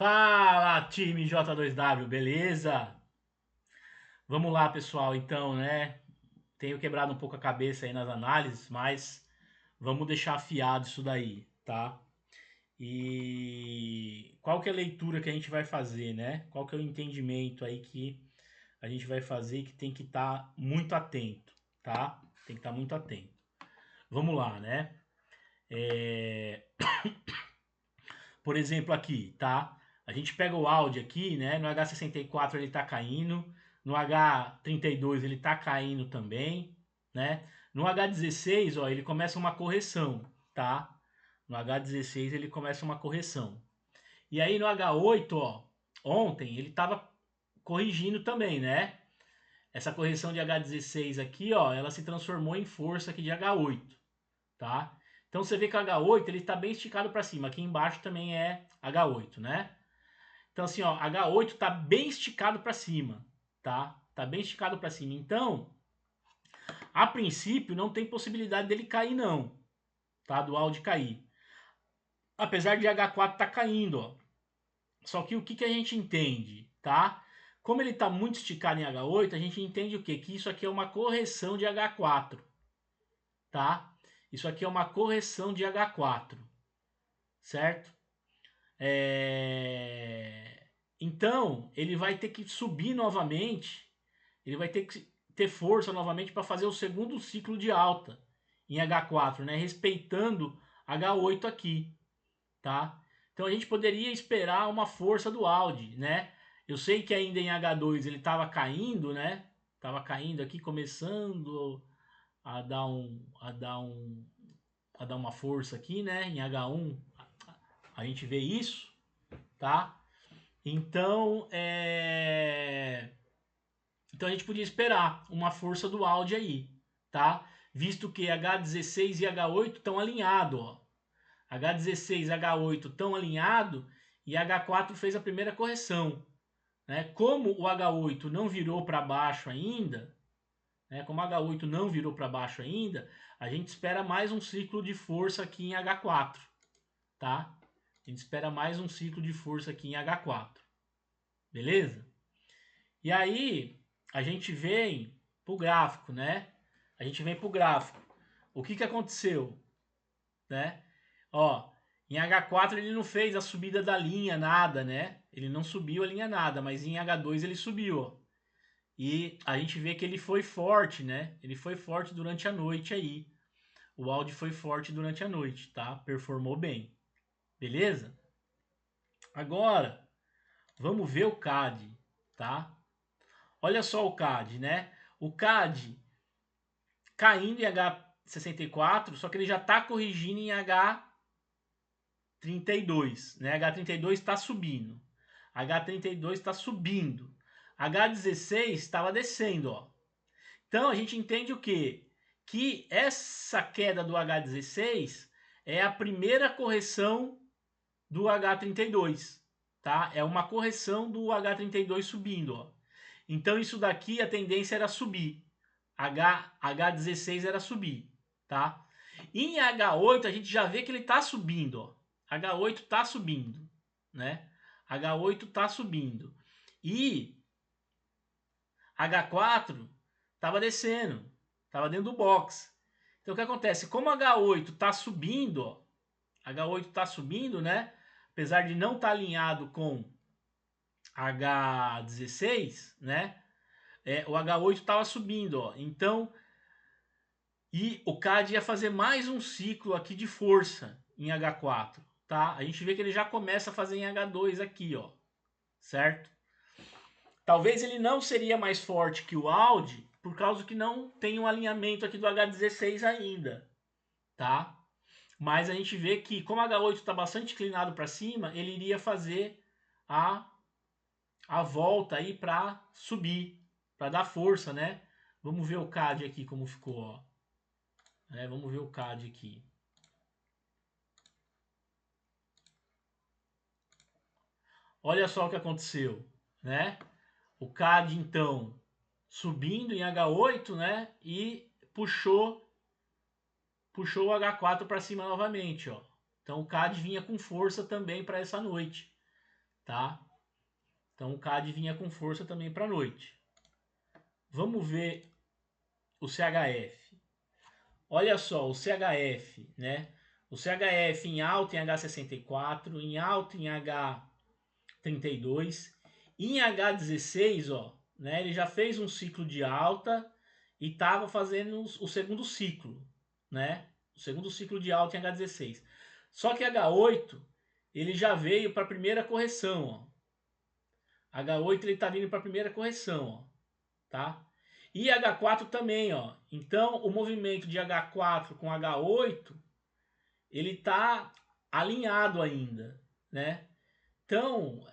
Fala, time J2W, beleza? Vamos lá, pessoal, então, né? Tenho quebrado um pouco a cabeça aí nas análises, mas vamos deixar afiado isso daí, tá? E qual que é a leitura que a gente vai fazer, né? Qual que é o entendimento aí que a gente vai fazer que tem que estar muito atento, tá? Tem que estar muito atento. Vamos lá, né? É... Por exemplo, aqui, tá? A gente pega o áudio aqui, né? No H64 ele tá caindo, no H32 ele tá caindo também, né? No H16, ó, ele começa uma correção, tá? No H16 ele começa uma correção. E aí no H8, ó, ontem ele tava corrigindo também, né? Essa correção de H16 aqui, ó, ela se transformou em força aqui de H8, tá? Então você vê que o H8 ele está bem esticado para cima. Aqui embaixo também é H8, né? Então assim, ó, H8 está bem esticado para cima, tá? Tá bem esticado para cima. Então, a princípio não tem possibilidade dele cair não, tá? Do áudio cair. Apesar de H4 tá caindo, ó. Só que o que a gente entende, tá? Como ele está muito esticado em H8, a gente entende o quê? Que isso aqui é uma correção de H4, tá? Isso aqui é uma correção de H4, certo? Então, ele vai ter que subir novamente, ele vai ter que ter força novamente para fazer o segundo ciclo de alta em H4, né? Respeitando H8 aqui, tá? Então a gente poderia esperar uma força do Audi, né? Eu sei que ainda em H2 ele estava caindo, né? Tava caindo aqui, começando a dar uma força aqui, né? Em H1 a gente vê isso, tá? Então, então a gente podia esperar uma força do Audi aí, tá? Visto que H16 e H8 estão alinhados, ó. H16 e H8 estão alinhados e H4 fez a primeira correção, né? Como o H8 não virou para baixo ainda, né? Como o H8 não virou para baixo ainda, a gente espera mais um ciclo de força aqui em H4, tá? A gente espera mais um ciclo de força aqui em H4, beleza? E aí a gente vem pro gráfico, né? A gente vem pro gráfico. O que aconteceu, né? Ó, em H4 ele não fez a subida da linha nada, né? Ele não subiu a linha nada, mas em H2 ele subiu, ó. E a gente vê que ele foi forte, né? Ele foi forte durante a noite aí. O Audi foi forte durante a noite, tá? Performou bem. Beleza? Agora, vamos ver o CAD, tá? Olha só o CAD, né? O CAD caindo em H64, só que ele já está corrigindo em H32, né? H32 está subindo. H32 está subindo. H16 estava descendo, ó. Então a gente entende o quê? Que essa queda do H16 é a primeira correção do H32, tá? É uma correção do H32 subindo, ó. Então isso daqui a tendência era subir. H16 era subir, tá? Em H8 a gente já vê que ele tá subindo, ó. H8 tá subindo, né? H8 tá subindo. E H4 tava descendo, tava dentro do box. Então o que acontece? Como H8 tá subindo, ó, H8 tá subindo, né? Apesar de não estar tá alinhado com H16, né? O H8 estava subindo, ó. Então, e o CAD ia fazer mais um ciclo aqui de força em H4, tá? A gente vê que ele já começa a fazer em H2 aqui, ó, certo? Talvez ele não seria mais forte que o Audi, por causa que não tem um alinhamento aqui do H16 ainda, tá? Mas a gente vê que como o H8 está bastante inclinado para cima, ele iria fazer a, a volta aí para subir, para dar força, né? Vamos ver o CAD aqui como ficou, ó. Vamos ver o CAD aqui. Olha só o que aconteceu, né? O CAD então subindo em H8, né? E puxou o H4 para cima novamente, ó. Então o CAD vinha com força também para essa noite, tá? Então o CAD vinha com força também para a noite. Vamos ver o CHF. Olha só, o CHF, né? O CHF em alta em H64, em alta em H32, em H16, ó, né? Ele já fez um ciclo de alta e estava fazendo o segundo ciclo, né? O segundo ciclo de alta em H16. Só que H8 ele já veio para a primeira correção, ó. H8 ele está vindo para a primeira correção, ó, tá? E H4 também, ó. Então o movimento de H4 com H8 ele está alinhado ainda, né? Então,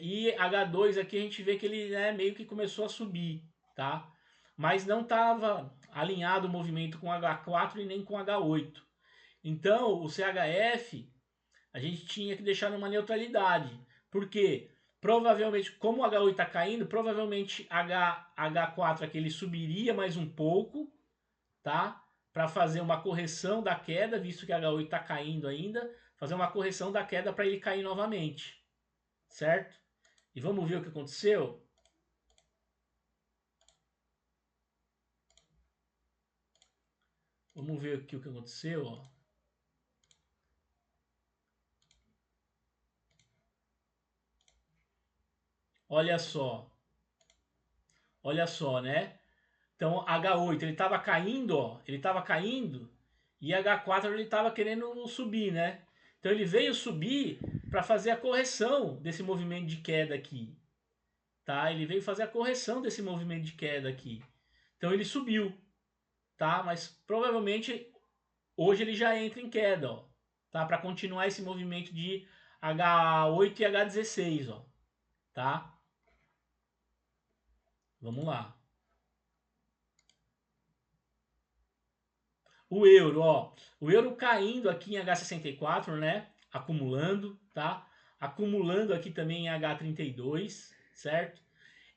e H2 aqui a gente vê que ele, né, meio que começou a subir, tá? Mas não estava alinhado o movimento com H4 e nem com H8. Então, o CHF a gente tinha que deixar numa neutralidade. Porque provavelmente, como o H8 está caindo, provavelmente H4 aqui ele subiria mais um pouco, tá? Para fazer uma correção da queda, visto que H8 está caindo ainda, fazer uma correção da queda para ele cair novamente, certo? E vamos ver o que aconteceu? Vamos ver aqui o que aconteceu, ó. Olha só. Olha só, né? Então H8 ele estava caindo, ó, ele estava caindo e H4 ele estava querendo subir, né? Então ele veio subir para fazer a correção desse movimento de queda aqui, tá? Ele veio fazer a correção desse movimento de queda aqui. Então ele subiu, tá? Mas provavelmente hoje ele já entra em queda, ó, tá? Para continuar esse movimento de H8 e H16, ó, tá? Vamos lá. O euro, ó. O euro caindo aqui em H64, né? Acumulando, tá? Acumulando aqui também em H32, certo?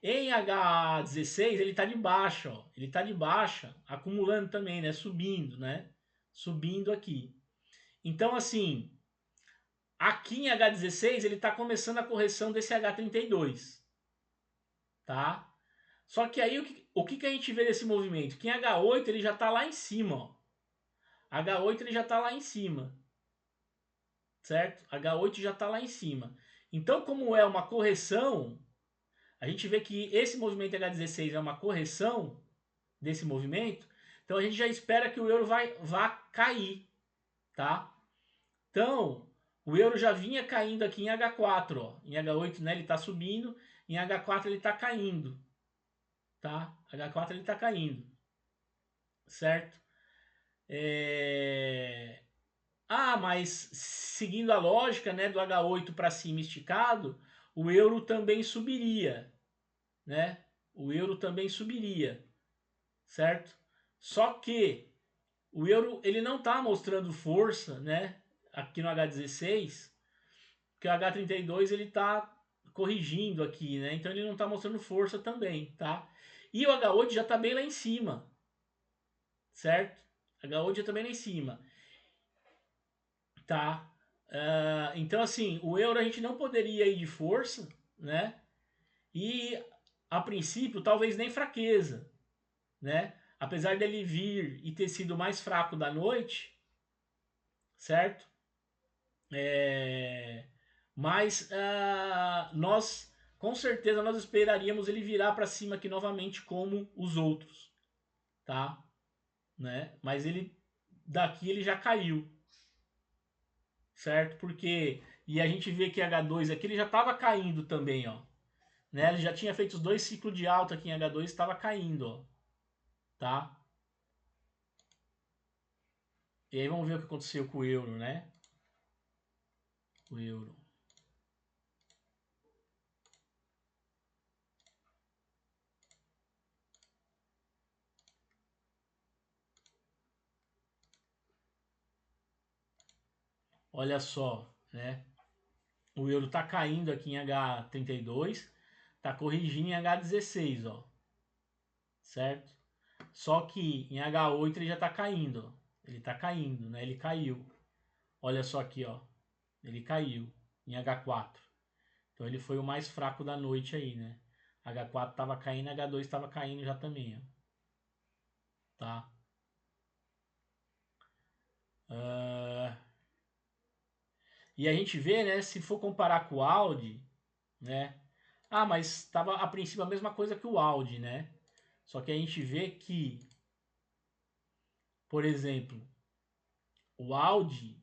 Em H16 ele tá de baixa, ó. Ele tá de baixa, acumulando também, né? Subindo, né? Subindo aqui. Então, assim, aqui em H16 ele tá começando a correção desse H32, tá? Só que aí o que a gente vê desse movimento? Que em H8 ele já tá lá em cima, ó. H8 ele já tá lá em cima, certo? H8 já está lá em cima. Então, como é uma correção, a gente vê que esse movimento H16 é uma correção desse movimento, então a gente já espera que o euro vá cair, tá? Então, o euro já vinha caindo aqui em H4, ó. Em H8, né, ele está subindo, em H4 ele está caindo, tá? H4 ele está caindo, certo? Mas seguindo a lógica, né, do H8 para cima esticado, o euro também subiria, né? O euro também subiria, certo? Só que o euro ele não está mostrando força, né? Aqui no H16, que o H32 ele está corrigindo aqui, né? Então ele não está mostrando força também, tá? E o H8 já está bem lá em cima, certo? H8 já está bem lá em cima. Tá. Então, assim, o euro a gente não poderia ir de força, né? E, a princípio, talvez nem fraqueza, né? Apesar dele vir e ter sido mais fraco da noite, certo? É... Mas nós, com certeza, nós esperaríamos ele virar para cima aqui novamente como os outros, tá? Né? Mas ele, daqui ele já caiu, certo? Porque e a gente vê que H2 aqui ele já estava caindo também, ó, né? Ele já tinha feito os dois ciclos de alta aqui em H2, estava caindo, ó, tá? E aí vamos ver o que aconteceu com o euro, né? O euro. Olha só, né? O euro tá caindo aqui em H32, tá corrigindo em H16, ó, certo? Só que em H8 ele já tá caindo, ó. Ele tá caindo, né? Ele caiu. Olha só aqui, ó. Ele caiu em H4. Então ele foi o mais fraco da noite aí, né? H4 estava caindo, H2 estava caindo já também, ó. Tá? E a gente vê, né? Se for comparar com o Audi, né? Ah, mas estava a princípio a mesma coisa que o Audi, né? Só que a gente vê que, por exemplo, o Audi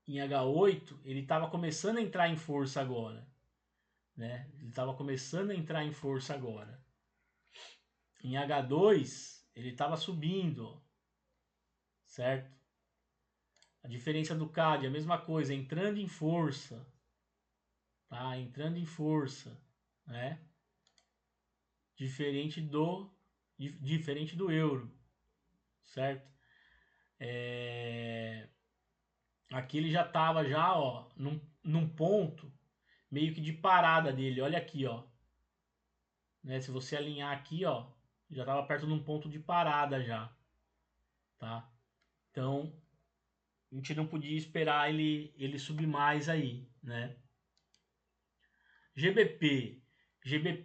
em H8 ele estava começando a entrar em força agora, né? Ele estava começando a entrar em força agora. Em H2 ele estava subindo, ó, certo? A diferença do CAD é a mesma coisa, entrando em força, tá? Entrando em força, né? Diferente do euro, certo? Aqui ele já estava já, ó, num ponto meio que de parada dele. Olha aqui, ó, né? Se você alinhar aqui, ó, já estava perto de um ponto de parada já, tá? Então a gente não podia esperar ele subir mais aí, né? GBP,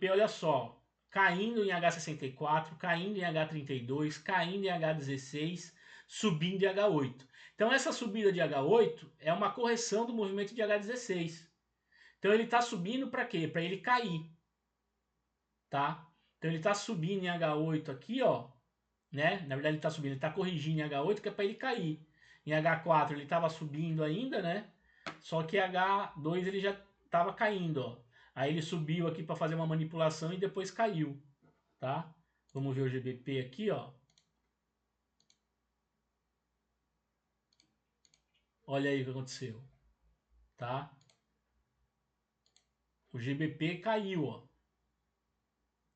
olha só, caindo em H64, caindo em H32, caindo em H16, subindo em H8. Então essa subida de H8 é uma correção do movimento de H16. Então ele está subindo para quê? Para ele cair, tá? Então ele está subindo em H8 aqui, ó, né? Na verdade ele está subindo, ele está corrigindo em H8 que é para ele cair. Em H4 ele estava subindo ainda, né? Só que H2 ele já estava caindo, ó. Aí ele subiu aqui para fazer uma manipulação e depois caiu, tá? Vamos ver o GBP aqui, ó. Olha aí o que aconteceu, tá? O GBP caiu, ó.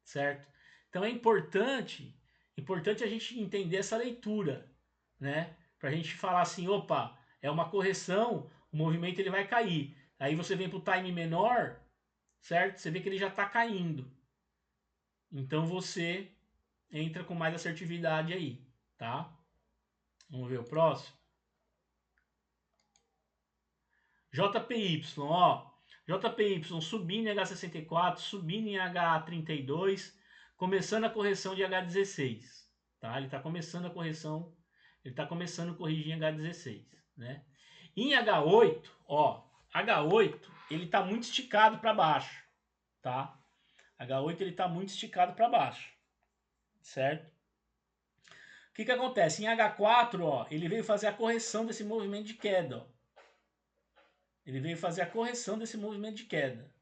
Certo? Então é importante a gente entender essa leitura, né? Para a gente falar assim, opa, é uma correção, o movimento ele vai cair. Aí você vem para o time menor, certo? Você vê que ele já está caindo. Então você entra com mais assertividade aí, tá? Vamos ver o próximo. JPY, ó. JPY subindo em H64, subindo em H32, começando a correção de H16, tá? Ele está começando a correção, ele está começando a corrigir em H16, né? Em H8, ó, H8 ele está muito esticado para baixo, tá? H8 ele está muito esticado para baixo, certo? O que que acontece? Em H4, ó, ele veio fazer a correção desse movimento de queda, ó. Ele veio fazer a correção desse movimento de queda,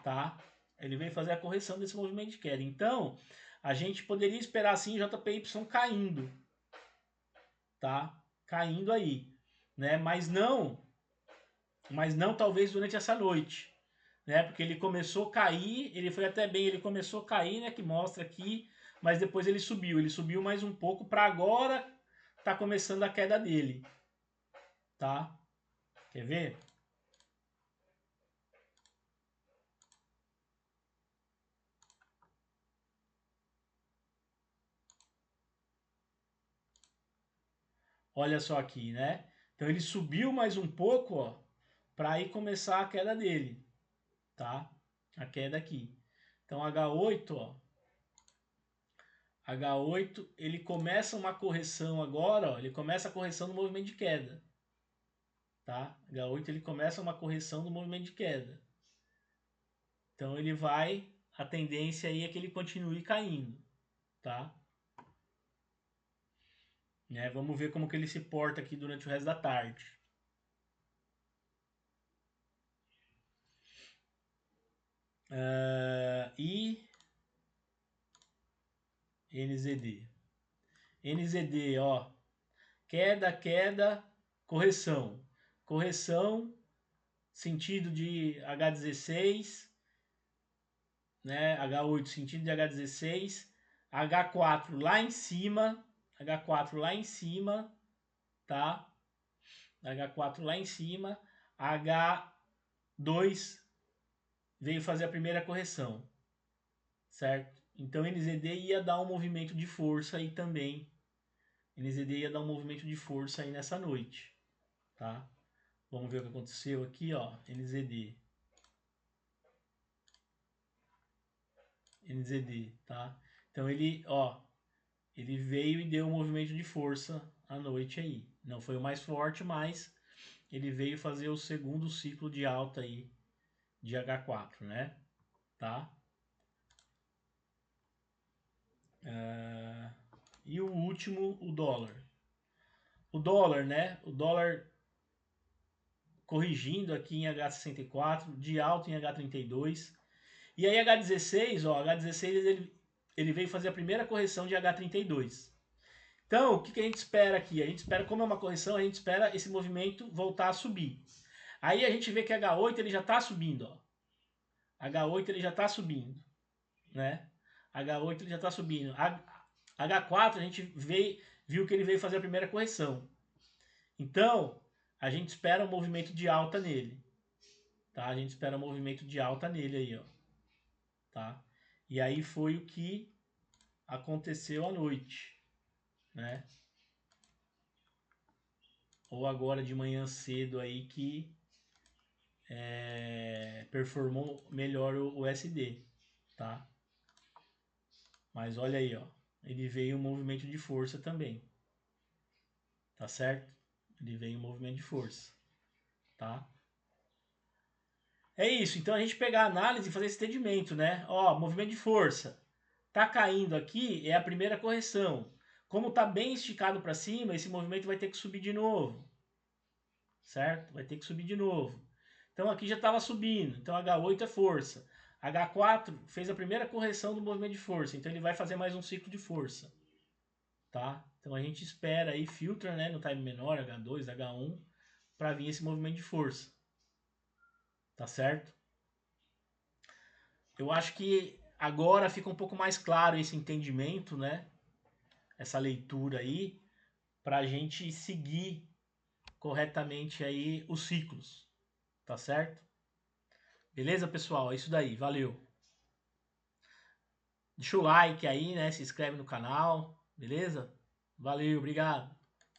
tá? Ele veio fazer a correção desse movimento de queda. Então, a gente poderia esperar assim JPY caindo, tá? Caindo aí, né? Mas não talvez durante essa noite, né? Porque ele começou a cair, ele foi até bem, ele começou a cair, né? Que mostra aqui, mas depois ele subiu mais um pouco para agora tá começando a queda dele, tá? Quer ver? Olha só aqui, né? Então ele subiu mais um pouco, ó, para aí começar a queda dele, tá? A queda aqui. Então H8, ó, H8 ele começa uma correção agora, ó, ele começa a correção do movimento de queda, tá? H8 ele começa uma correção do movimento de queda. Então ele vai, a tendência aí é que ele continue caindo, tá? Né? Vamos ver como que ele se porta aqui durante o resto da tarde. E NZD. NZD, ó, queda, correção. Correção, sentido de H16, né? H8, sentido de H16. H4 lá em cima. H4 lá em cima, tá? H4 lá em cima. H2 veio fazer a primeira correção, certo? Então NZD ia dar um movimento de força aí também. NZD ia dar um movimento de força aí nessa noite, tá? Vamos ver o que aconteceu aqui, ó, NZD. NZD, tá? Então ele, ó, ele veio e deu um movimento de força à noite aí. Não foi o mais forte, mas ele veio fazer o segundo ciclo de alta aí de H4, né? Tá? E o último, o dólar. O dólar, né? O dólar corrigindo aqui em H64, de alta em H32. E aí H16, ó, H16 ele veio fazer a primeira correção de H32. Então, o que a gente espera aqui? A gente espera, como é uma correção, a gente espera esse movimento voltar a subir. Aí a gente vê que H8 ele já está subindo, ó. H8 ele já está subindo, né? H8 ele já está subindo. H4 a gente viu que ele veio fazer a primeira correção. Então, a gente espera um movimento de alta nele. Tá? A gente espera um movimento de alta nele aí, ó. Tá? E aí foi o que aconteceu à noite, né? Ou agora de manhã cedo aí que performou melhor o USD, tá? Mas olha aí, ó, ele veio um movimento de força também, tá certo? Ele veio um movimento de força, tá? É isso, então a gente pegar a análise e fazer esse entendimento, né? Ó, movimento de força, tá caindo aqui, é a primeira correção. Como tá bem esticado para cima, esse movimento vai ter que subir de novo, certo? Vai ter que subir de novo. Então aqui já estava subindo, então H8 é força. H4 fez a primeira correção do movimento de força, então ele vai fazer mais um ciclo de força, tá? Então a gente espera aí, filtra, né, no time menor, H2, H1, para vir esse movimento de força, tá certo? Eu acho que agora fica um pouco mais claro esse entendimento, né? Essa leitura aí, para a gente seguir corretamente aí os ciclos, tá certo? Beleza, pessoal? É isso daí, valeu. Deixa o like aí, né? Se inscreve no canal, beleza? Valeu, obrigado.